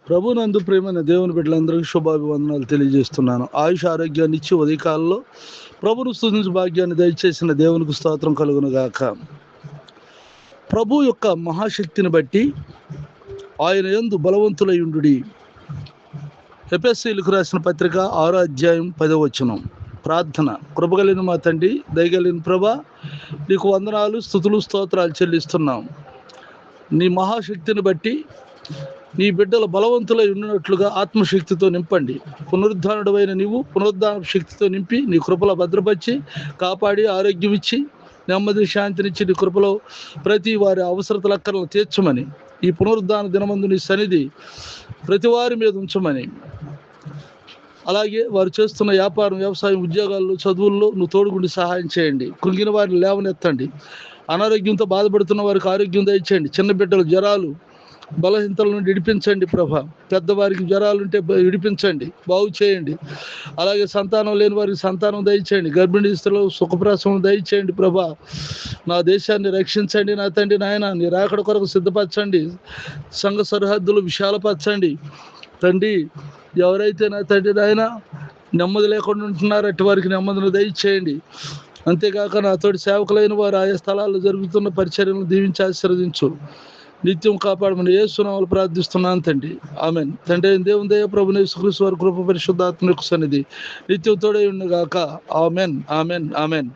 ప్రభునందు ప్రేమైన దేవుని బిడ్డలందరికీ శుభాభివందనాలు తెలియజేస్తున్నాను. ఆయుష ఆరోగ్యాన్ని ఇచ్చి ఉదయకాలంలో ప్రభును స్తుతించు భాగ్యాన్ని దయచేసిన దేవునికి స్తోత్రం కలుగును గాక. ప్రభు యొక్క మహాశక్తిని బట్టి ఆయన యందు బలవంతులై ఉండుడి. ఎఫెసీయులకు రాసిన పత్రిక 6వ అధ్యాయం 10వ వచనం. ప్రార్థన. కృపగలిగిన మా తండ్రి, దయగలిగిన ప్రభా, నీకు వందనాలు, స్తుతులు, స్తోత్రాలు చెల్లిస్తున్నాం. నీ మహాశక్తిని బట్టి నీ బిడ్డల బలవంతులై ఉన్నట్లుగా ఆత్మశక్తితో నింపండి. పునరుద్ధానుడైన నీవు పునరుద్ధాన శక్తితో నింపి నీ కృపలో భద్రపరిచి కాపాడి ఆరోగ్యం ఇచ్చి నెమ్మది శాంతినిచ్చి నీ కృపలో ప్రతి వారి అవసరతల అక్కర్లను తీర్చమని, ఈ పునరుద్ధాన దినమందు నీ సన్నిధి ప్రతి వారి మీద ఉంచమని, అలాగే వారు చేస్తున్న వ్యాపారం, వ్యవసాయం, ఉద్యోగాల్లో, చదువుల్లో నువ్వు తోడుగుండి సహాయం చేయండి. కృంగిన వారిని లేవనెత్తండి. అనారోగ్యంతో బాధపడుతున్న వారికి ఆరోగ్యం దయచేయండి. చిన్న బిడ్డలు జ్వరాలు, బలహీనతల నుండి విడిపించండి ప్రభా. పెద్దవారికి జ్వరాలు ఉంటే విడిపించండి, బాగు చేయండి. అలాగే సంతానం లేని వారికి సంతానం దయచేయండి. గర్భిణీ స్త్రీలు సుఖప్రసవం దయచేయండి ప్రభా. నా దేశాన్ని రక్షించండి నా తండ్రి నాయన. నీ రాకడ కొరకు సిద్ధపరచండి. సంఘ సరిహద్దులు విశాలపరచండి తండ్రి. ఎవరైతే నా తండ్రి నాయన నెమ్మది లేకుండా ఉంటున్నారో అటు వారికి నెమ్మదిని దయచేయండి. అంతేకాక నా తోటి సేవకులైన వారు ఆయా స్థలాల్లో జరుగుతున్న పరిచర్యలను దీవించి ఆశీర్వదించు. నిత్యం కాపాడమని యేసు నామములో ప్రార్థిస్తున్నాను తండ్రి. ఆమెన్. తండ్రి దేవుని దయ, ప్రభువైన యేసుక్రీస్తు వారి కృప, పరిశుద్ధాత్మ యొక్క సన్నిధి నిత్యం తోడై ఉండుగాక. Amen, amen, amen.